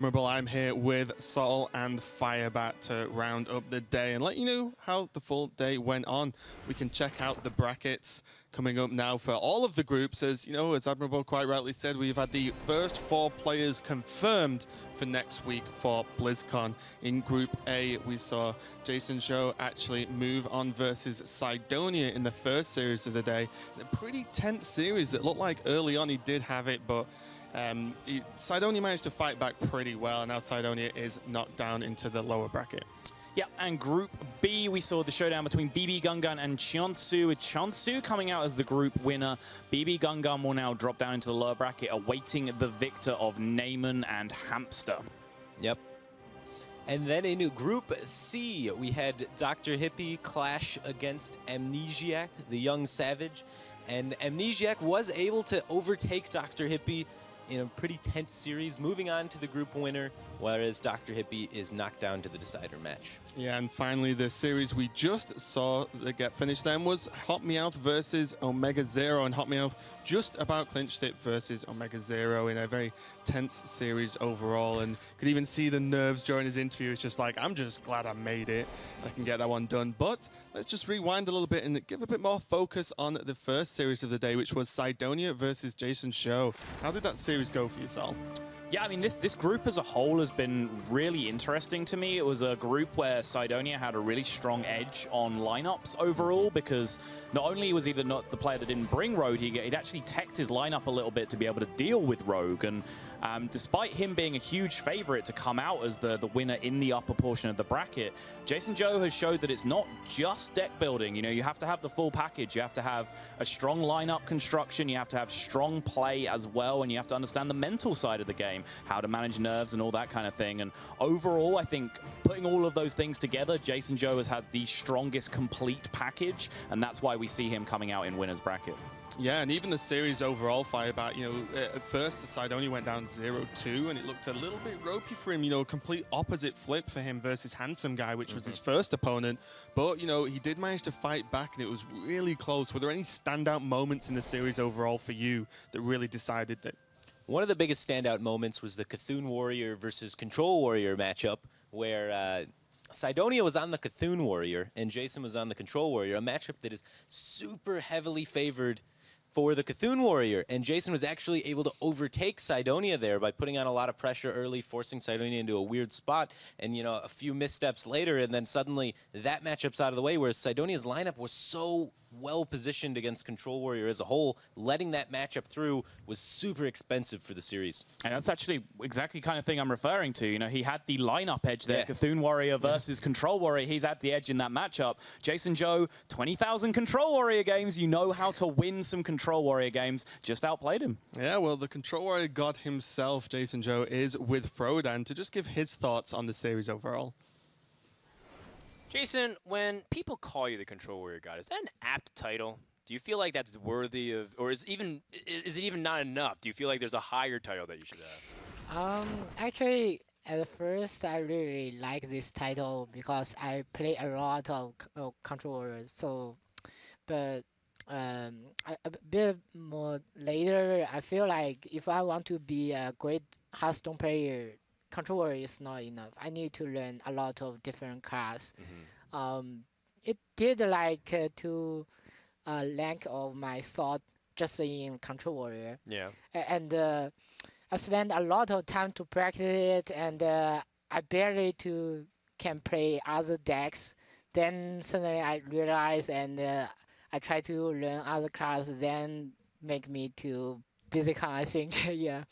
Admirable, I'm here with Sol and Firebat to round up the day and let you know how the full day went on. We can check out the brackets coming up now for all of the groups. As you know, as Admirable quite rightly said, we've had the first 4 players confirmed for next week for BlizzCon. In Group A, we saw Jason Show actually move on versus Cydonia in the first series of the day. In a pretty tense series. It looked like early on he did have it, but Cydonia managed to fight back pretty well, and now Cydonia is knocked down into the lower bracket. Yeah, and Group B, we saw the showdown between BB Gungun and Cheonsu, with Cheonsu coming out as the group winner. BB Gungun will now drop down into the lower bracket, awaiting the victor of Neyman and Hamster. Yep. And then in Group C, we had Dr. Hippie clash against Amnesiac, the young savage. And Amnesiac was able to overtake Dr. Hippie in a pretty tense series, moving on to the group winner, whereas Dr. Hippie is knocked down to the decider match. Yeah, and finally the series we just saw that get finished then was Hot Meowth versus Omega Zero, and Hot Meowth just about clinched it versus Omega Zero in a very tense series overall, and could even see the nerves during his interview. It's just like, I'm just glad I made it. I can get that one done. But let's just rewind a little bit and give a bit more focus on the first series of the day, which was Cydonia versus Jason Show. How did that series go for you, Sol? Yeah, I mean, this group as a whole has been really interesting to me. It was a group where Cydonia had a really strong edge on lineups overall, because not only was he not the player that didn't bring Rogue, he'd actually teched his lineup a little bit to be able to deal with Rogue. And despite him being a huge favorite to come out as the winner in the upper portion of the bracket, Jason Joe has showed that it's not just deck building. You know, you have to have the full package. You have to have a strong lineup construction. You have to have strong play as well, and you have to understand the mental side of the game, how to manage nerves and all that kind of thing. And overall, I think putting all of those things together, Jason Joe has had the strongest complete package, and that's why we see him coming out in winner's bracket. Yeah, and even the series overall, Firebat, you know, at first the Cydonia went down 0-2, and it looked a little bit ropey for him, you know, complete opposite flip for him versus Handsome Guy, which was his first opponent. But, you know, he did manage to fight back, and it was really close. Were there any standout moments in the series overall for you that really decided that? One of the biggest standout moments was the Cthulhu Warrior versus Control Warrior matchup, where Cydonia was on the Cthulhu Warrior and Jason was on the Control Warrior, a matchup that is super heavily favored for the Cthulhu Warrior. And Jason was actually able to overtake Cydonia there by putting on a lot of pressure early, forcing Cydonia into a weird spot. And, you know, a few missteps later, and then suddenly that matchup's out of the way, whereas Cydonia's lineup was so well positioned against Control Warrior as a whole. Letting that matchup through was super expensive for the series. And that's actually exactly the kind of thing I'm referring to. You know, he had the lineup edge there. Yeah. Cthulhu Warrior versus Control Warrior. He's at the edge in that matchup. Jason Joe, 20,000 Control Warrior games. You know how to win some Control Warrior games. Just outplayed him. Yeah, well, the Control Warrior god himself, Jason Joe, is with Frodan to just give his thoughts on the series overall. Jason, when people call you the Control Warrior God, is that an apt title? Do you feel like that's worthy of, or is it even not enough? Do you feel like there's a higher title that you should have? Actually, at first, I really like this title because I play a lot of Control Warriors. So, but a bit more later, I feel like if I want to be a great Hearthstone player, Control Warrior is not enough. I need to learn a lot of different class. It did like to lack of my thought just in Control Warrior. Yeah. And I spent a lot of time to practice it, and I barely can play other decks. Then suddenly I realized, and I try to learn other classes. Then make me to BlizzCon, I think. Yeah.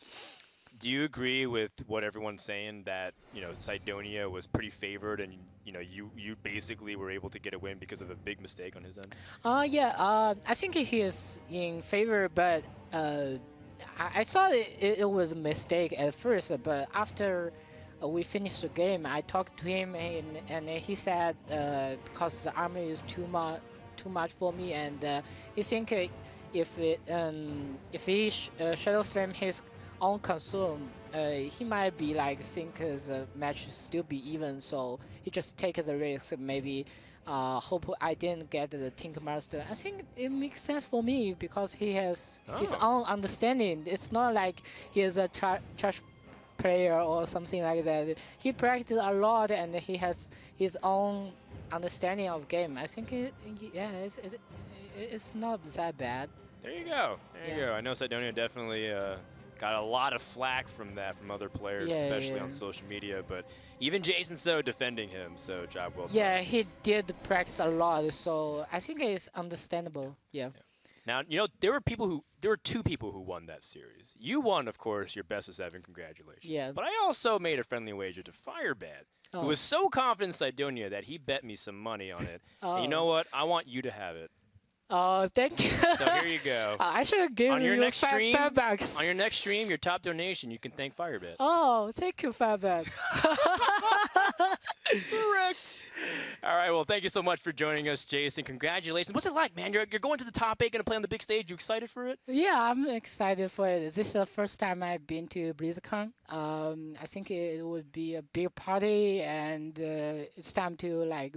Do you agree with what everyone's saying, that, you know, Cydonia was pretty favored, and, you know, you basically were able to get a win because of a big mistake on his end? Yeah. I think he is in favor, but I thought it was a mistake at first. But after we finished the game, I talked to him, and he said because the army is too much for me, and he think if he Shadow Slam his own consume, he might be like think the match still be even, so he just take the risk. Maybe hope I didn't get the Tinker Master. I think it makes sense for me because he has his own understanding. It's not like he is a trash player or something like that. He practiced a lot and he has his own understanding of game. I think it's not that bad. There you go. There you go. I know Sidonia definitely got a lot of flack from that from other players, especially on social media. But even Jason So defending him, so job well done. Yeah, he did practice a lot, so I think it's understandable. Yeah. Now, you know, there were two people who won that series. You won, of course, your best of 7. Congratulations. Yeah. But I also made a friendly wager to Firebad, who was so confident in Sidonia that he bet me some money on it. And you know what? I want you to have it. Oh, thank you. So here you go. I should give On your you next stream, $5. On your next stream, your top donation, you can thank Firebad. Oh, thank you, $5. Correct. All right, well, thank you so much for joining us, Jason. Congratulations. What's it like, man? You're going to the top 8, going to play on the big stage. You excited for it? Yeah, I'm excited for it. This is the first time I've been to BlizzCon. I think it would be a big party, and it's time to like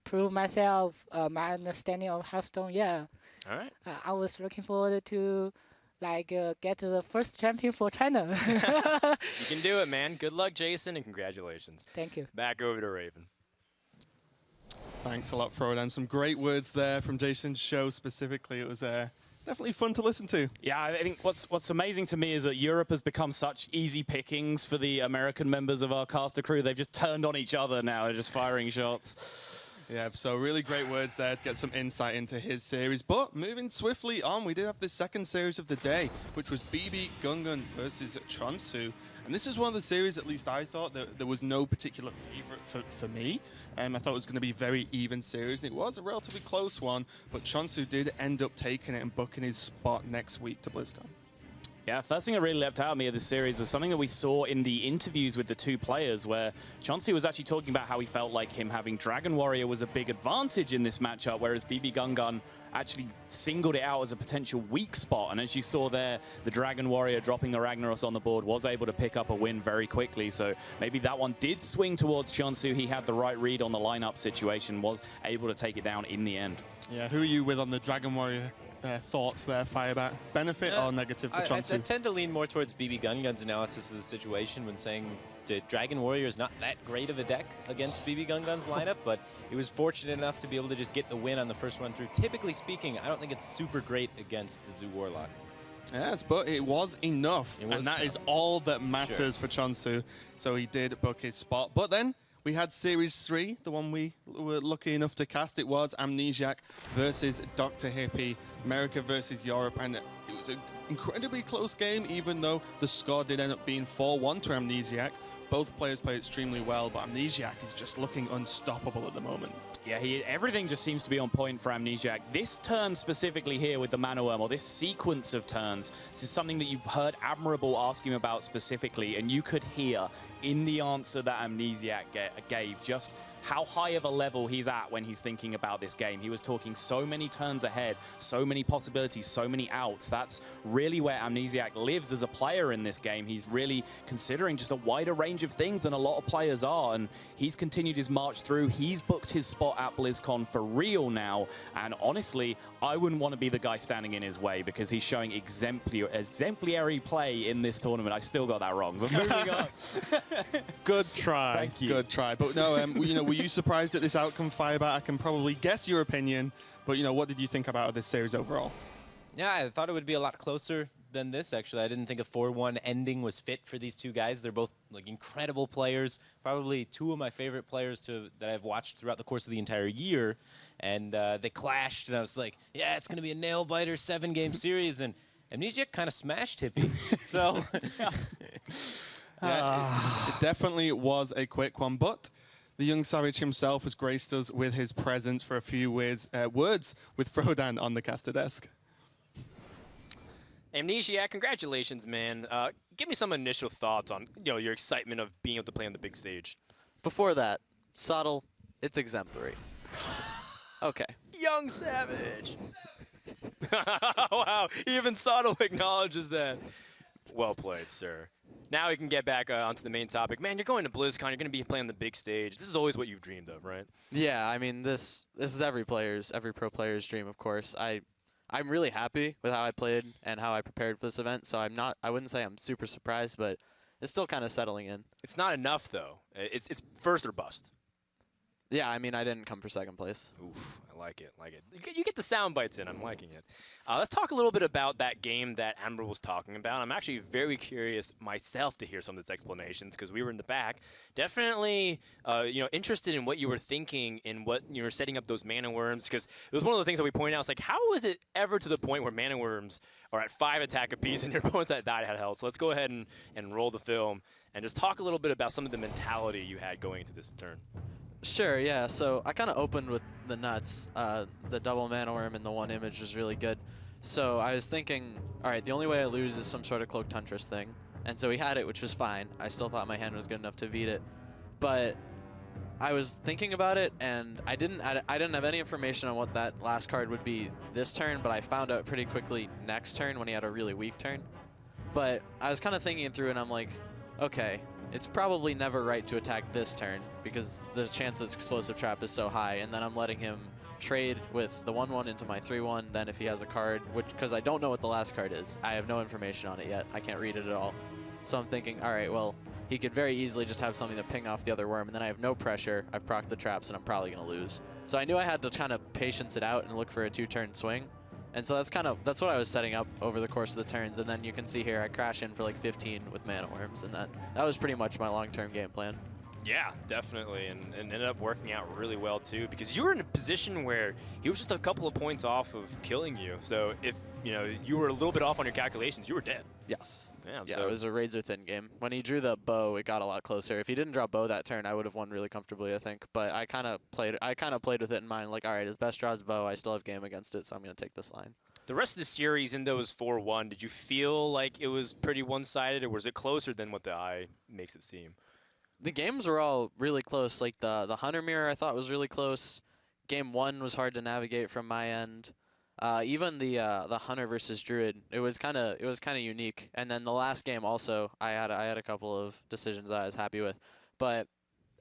prove myself, my understanding of Hearthstone. Yeah. All right. I was looking forward to like get to the first champion for China. You can do it, man. Good luck, Jason, and congratulations. Thank you. Back over to Raven. Thanks a lot, Frodan. Some great words there from Jason's show specifically. It was definitely fun to listen to. Yeah, I think what's amazing to me is that Europe has become such easy pickings for the American members of our caster crew. They've just turned on each other now. They're just firing shots. Yeah, so really great words there to get some insight into his series. But moving swiftly on, we did have the second series of the day, which was BB Gungun versus Chonsu. And this is one of the series, at least I thought, that there was no particular favorite for me. I thought it was going to be a very even series. And it was a relatively close one, but Chonsu did end up taking it and booking his spot next week to BlizzCon. Yeah, first thing that really leapt out at me of this series was something that we saw in the interviews with the two players, where Chauncey was actually talking about how he felt like him having Dragon Warrior was a big advantage in this matchup, whereas BB Gungun actually singled it out as a potential weak spot. And as you saw there, the Dragon Warrior dropping the Ragnaros on the board was able to pick up a win very quickly. So maybe that one did swing towards Chonsu. He had the right read on the lineup situation, was able to take it down in the end. Yeah, who are you with on the Dragon Warrior thoughts there, Firebat? Benefit or negative for Chonsu? I tend to lean more towards BB Gungun's analysis of the situation when saying the Dragon Warrior is not that great of a deck against BB Gungun's lineup, but he was fortunate enough to be able to just get the win on the first run through. Typically speaking, I don't think it's super great against the Zoo Warlock. Yes, but it was enough, and that is all that matters for Chonsu. So he did book his spot. But then we had Series 3, the one we were lucky enough to cast. It was Amnesiac versus Dr. Hippie, America versus Europe, and it was an incredibly close game, even though the score did end up being 4-1 to Amnesiac. Both players played extremely well, but Amnesiac is just looking unstoppable at the moment. Yeah, everything just seems to be on point for Amnesiac. This turn specifically here with the Mana Worm, or this sequence of turns, this is something that you heard Admirable ask him about specifically, and you could hear in the answer that Amnesiac gave just how high of a level he's at when he's thinking about this game. He was talking so many turns ahead, so many possibilities, so many outs. That's really where Amnesiac lives as a player in this game. He's really considering just a wider range of things than a lot of players are, and he's continued his march through. He's booked his spot at BlizzCon for real now, and honestly, I wouldn't want to be the guy standing in his way because he's showing exemplary play in this tournament. I still got that wrong, but moving on. Good try. Thank you. Good try. But no, were you surprised at this outcome, Firebat? I can probably guess your opinion, but what did you think about this series overall? Yeah, I thought it would be a lot closer than this, actually. I didn't think a 4-1 ending was fit for these two guys. They're both incredible players, probably two of my favorite players that I've watched throughout the course of the entire year. And they clashed, and I was like, yeah, it's going to be a nail-biter 7-game series. And Amnesiac kind of smashed Hippie. So yeah, it definitely was a quick one, but the young savage himself has graced us with his presence for a few words with Frodan on the caster desk. Amnesiac, congratulations, man. Give me some initial thoughts on your excitement of being able to play on the big stage. Before that, subtle, it's exemplary. Okay. Young Savage. Wow, even Subtle acknowledges that. Well played, sir. Now we can get back onto the main topic. Man, you're going to BlizzCon. You're going to be playing the big stage. This is always what you've dreamed of, right? Yeah, I mean, this is every pro player's dream, of course. I'm really happy with how I played and how I prepared for this event, so I wouldn't say I'm super surprised, but it's still kind of settling in. It's not enough though. It's first or bust. Yeah, I mean, I didn't come for second place. Oof, I like it, like it. You get the sound bites in. I'm liking it. Let's talk a little bit about that game that Amber was talking about. I'm actually very curious myself to hear some of its explanations because we were in the back. Definitely, interested in what you were thinking and what you were setting up those mana worms because it was one of the things that we pointed out. It's like, how is it ever to the point where mana worms are at 5 attack apiece and your opponents at died had health? So let's go ahead and roll the film and just talk a little bit about some of the mentality you had going into this turn. Sure, yeah. So I kind of opened with the nuts. The double mana worm and the 1 image was really good. So I was thinking, all right, the only way I lose is some sort of Cloaked Huntress thing. And so he had it, which was fine. I still thought my hand was good enough to beat it. But I was thinking about it, and I didn't have any information on what that last card would be this turn, but I found out pretty quickly next turn when he had a really weak turn. But I was kind of thinking it through, and I'm like, okay, it's probably never right to attack this turn because the chance that Explosive Trap is so high, and then I'm letting him trade with the 1/1 into my 3/1, then if he has a card, because I don't know what the last card is. I have no information on it yet. I can't read it at all. So I'm thinking, all right, well, he could very easily just have something to ping off the other worm, and then I have no pressure. I've procced the traps, and I'm probably going to lose. So I knew I had to kind of patience it out and look for a 2-turn swing. And so that's what I was setting up over the course of the turns. And then you can see here I crash in for like 15 with mana worms, and that was pretty much my long-term game plan. Yeah, definitely, and ended up working out really well too because you were in a position where he was just a couple of points off of killing you. So if you were a little bit off on your calculations, you were dead. Yes. Yeah, So it was a razor-thin game. When he drew the bow, it got a lot closer. If he didn't draw bow that turn, I would have won really comfortably, I think. But I kind of played with it in mind, like, all right, his best draw is bow. I still have game against it, so I'm going to take this line. The rest of the series, in those 4-1, did you feel like it was pretty one-sided, or was it closer than what the eye makes it seem? The games were all really close. Like the Hunter Mirror, I thought was really close. Game 1 was hard to navigate from my end. Even the Hunter versus Druid, it was kind of unique. And then the last game also, I had a couple of decisions that I was happy with, but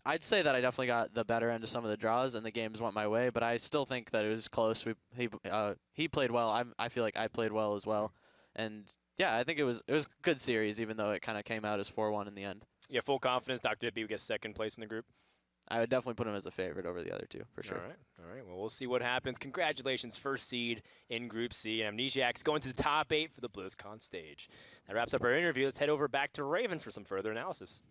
I'd say that I definitely got the better end of some of the draws, and the games went my way. But I still think that it was close. He played well. I feel like I played well as well, and yeah, I think it was a good series, even though it kind of came out as 4-1 in the end. Yeah, full confidence Dr. Dippy would get second place in the group? I would definitely put him as a favorite over the other two, for sure. All right. Well, we'll see what happens. Congratulations, first seed in Group C. And Amnesiac's going to the top 8 for the BlizzCon stage. That wraps up our interview. Let's head over back to Raven for some further analysis.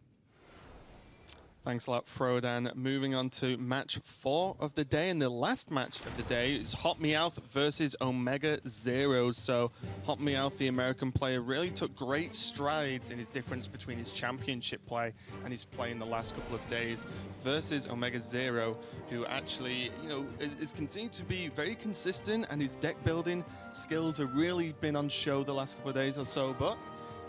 Thanks a lot, Frodan. Moving on to match 4 of the day, and the last match of the day is Hot Meowth versus Omega Zero. So Hot Meowth, the American player, really took great strides in his difference between his championship play and his play in the last couple of days versus Omega Zero, who actually, is continuing to be very consistent, and his deck building skills have really been on show the last couple of days or so, but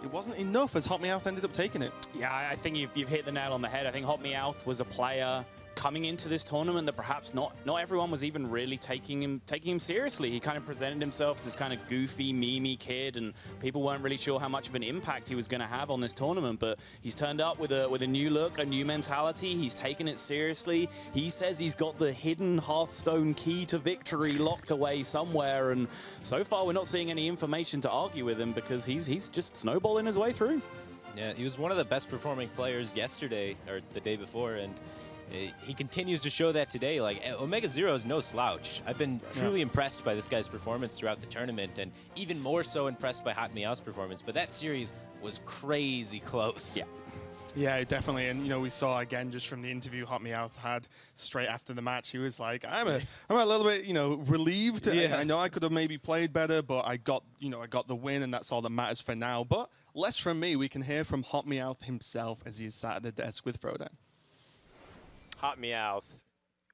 it wasn't enough as Hot Meowth ended up taking it. Yeah, I think you've hit the nail on the head. I think Hot Meowth was a player coming into this tournament that perhaps not everyone was even really taking him seriously. He kind of presented himself as this kind of goofy, memey kid, and people weren't really sure how much of an impact he was going to have on this tournament. But he's turned up with a new look, a new mentality. He's taken it seriously. He says he's got the hidden Hearthstone key to victory locked away somewhere, and so far we're not seeing any information to argue with him because he's just snowballing his way through. Yeah, he was one of the best performing players yesterday or the day before, and he continues to show that today. Like, Omega Zero is no slouch. I've been truly impressed by this guy's performance throughout the tournament, and even more so impressed by Hot Meowth's performance. But that series was crazy close. Yeah, definitely. And, we saw again just from the interview Hot Meowth had straight after the match, he was like, I'm a little bit, relieved. Yeah. I know I could have maybe played better, but I got the win, and that's all that matters for now. But less from me. We can hear from Hot Meowth himself as he is sat at the desk with Frodan. Hot Meowth,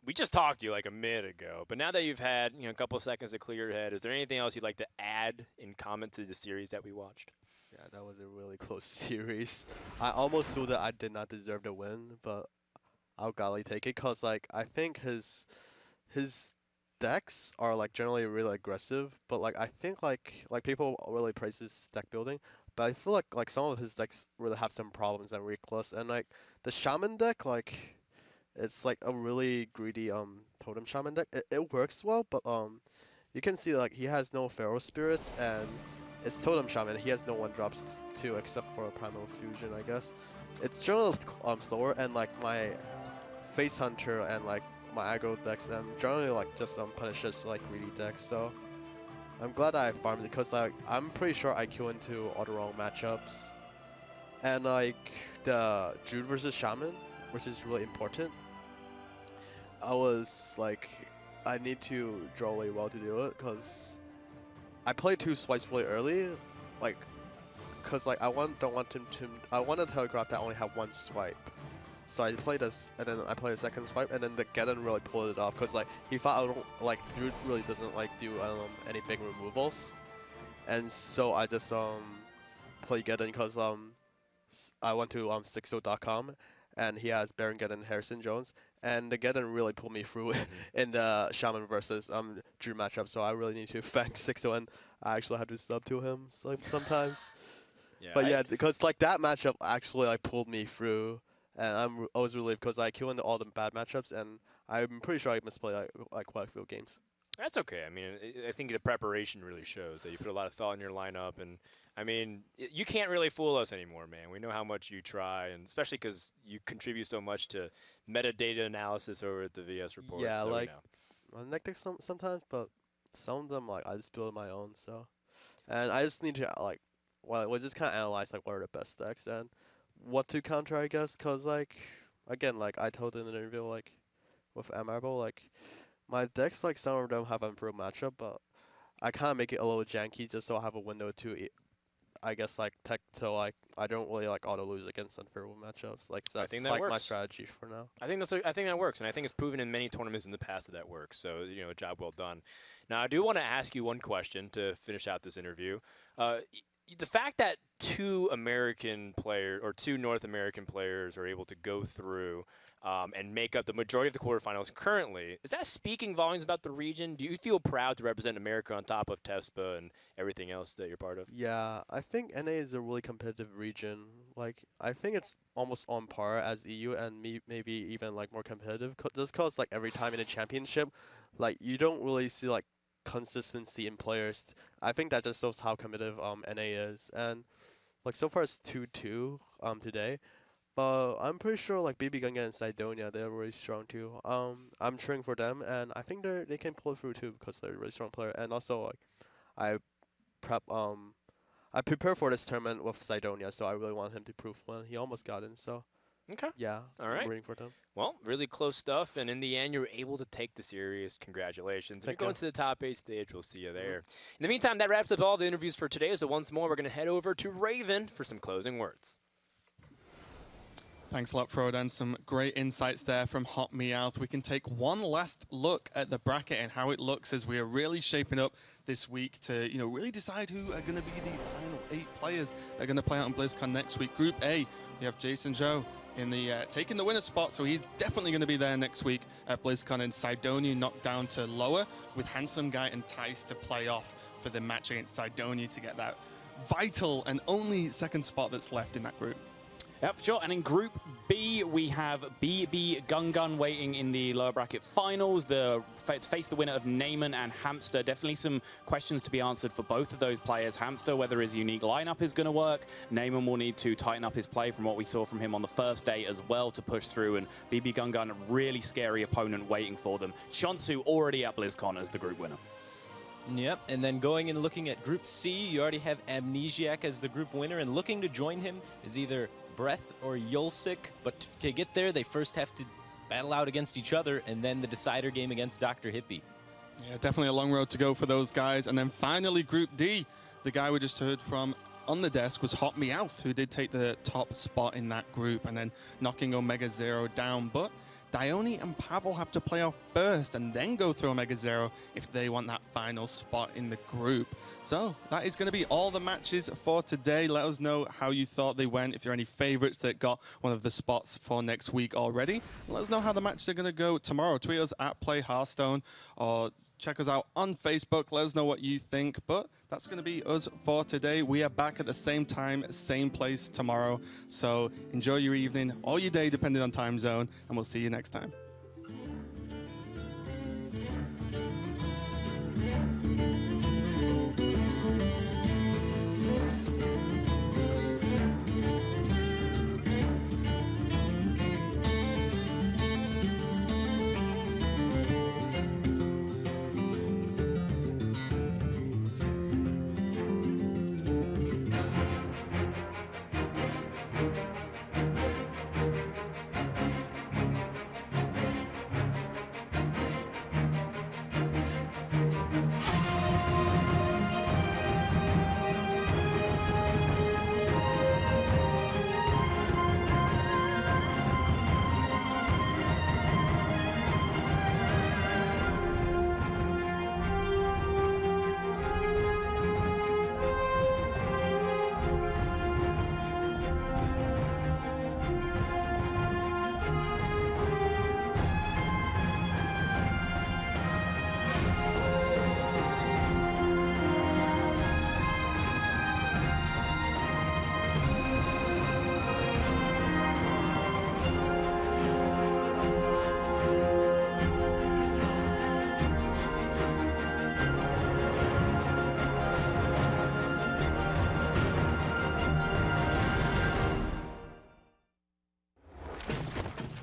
we just talked to you like a minute ago, but now that you've had a couple of seconds to clear your head, is there anything else you'd like to add in comment to the series that we watched? Yeah, that was a really close series. I almost feel that I did not deserve the win, but I'll gladly take it because I think his decks are generally really aggressive, but I think like people really praise his deck building, but I feel like some of his decks really have some problems and weakness, and the Shaman deck it's a really greedy totem shaman deck. It works well, but you can see he has no feral spirits, and it's Totem Shaman. He has no 1-drops too, except for a Primal Fusion, I guess. It's generally slower, and like my Face Hunter and like my aggro decks, and generally like just punishes like greedy decks. So I'm glad I farmed it because like I'm pretty sure I queue into all the wrong matchups, and like the Druid versus Shaman, which is really important. I was like, I need to draw really well to do it because I played 2 swipes really early, like, cause like I want to telegraph that I only have 1 swipe. So I played this, and then I played a second swipe, and then the Geddon really pulled it off, cause like he thought I don't like Druid really doesn't like do any big removals, and so I just played Geddon cause I went to Sixo.com, and he has Baron Geddon, Harrison Jones, and the Geddon really pulled me through in the Shaman versus Druid matchup. So I really need to thank Sixo, and I actually had to sub to him sometimes. Yeah, But yeah, because like that matchup actually like pulled me through, and I was relieved because I queued into all the bad matchups, and I'm pretty sure I misplayed like quite a few games. That's okay. I mean, I think the preparation really shows that you put a lot of thought in your lineup, and I mean, you can't really fool us anymore, man. We know how much you try, and especially because you contribute so much to metadata analysis over at the VS report. Yeah, so like I like decks sometimes, but some of them like I just build my own. So, and I just need to like, we just kind of analyze like what are the best decks and what to counter, I guess. Cause like again, like I told in an interview like with Marble, like my decks like some of them have improved matchup, but I kind of make it a little janky just so I have a window to I guess like tech, so like I don't really like auto lose against unfavorable matchups. Like so that's think that like my works. strategy for now. I think that works, and I think it's proven in many tournaments in the past that works. So a job well done. Now I do want to ask you one question to finish out this interview. The fact that 2 North American players are able to go through and make up the majority of the quarterfinals currently, is that speaking volumes about the region? Do you feel proud to represent America on top of TESPA and everything else that you're part of? Yeah, I think NA is a really competitive region. Like, I think it's almost on par as EU and maybe even like more competitive. Just cause like every time in a championship, like you don't really see like consistency in players. I think that just shows how competitive NA is. And like so far it's 2-2 today. But I'm pretty sure like BB Gunga and Sidonia, they're really strong too. I'm cheering for them, and I think they can pull through too because they're a really strong player. And also like I prepare for this tournament with Sidonia, so I really want him to prove when he almost got in. So Okay. yeah, All right. I'm rooting for them. Well, really close stuff, and in the end, you're able to take the series. Congratulations. If you're Thank you. going to the top 8 stage, we'll see you there. In the meantime, that wraps up all the interviews for today, so once more, we're going to head over to Raven for some closing words. Thanks a lot, Frodan. Some great insights there from Hot Meowth. We can take one last look at the bracket and how it looks as we are really shaping up this week to, really decide who are going to be the final 8 players that are going to play out on BlizzCon next week. Group A, we have Jason Zhou in the taking the winner spot, so he's definitely going to be there next week at BlizzCon. And Sidonia knocked down to lower with Handsome Guy and Tice to play off for the match against Sidonia to get that vital and only second spot that's left in that group. Yep, sure. And in Group B, we have BB Gungun waiting in the lower bracket finals. Face the winner of Neyman and Hamster. Definitely some questions to be answered for both of those players. Hamster, whether his unique lineup is going to work. Neyman will need to tighten up his play from what we saw from him on the first day as well to push through. And BB Gungun, a really scary opponent waiting for them. Chonsu already at BlizzCon as the group winner. Yep, and then going and looking at Group C, you already have Amnesiac as the group winner, and looking to join him is either Breath or Yulsik, but to get there, they first have to battle out against each other, and then the decider game against Dr. Hippie. Yeah, definitely a long road to go for those guys. And then finally, Group D, the guy we just heard from on the desk was Hot Meowth, who did take the top spot in that group and then knocking Omega Zero down. But Dione and Pavel have to play off first and then go through Omega Zero if they want that final spot in the group. So that is going to be all the matches for today. Let us know how you thought they went, if there are any favorites that got one of the spots for next week already. Let us know how the matches are going to go tomorrow. Tweet us at Play Hearthstone or check us out on Facebook. Let us know what you think. But that's going to be us for today. We are back at the same time, same place tomorrow. So enjoy your evening or your day, depending on time zone, and we'll see you next time.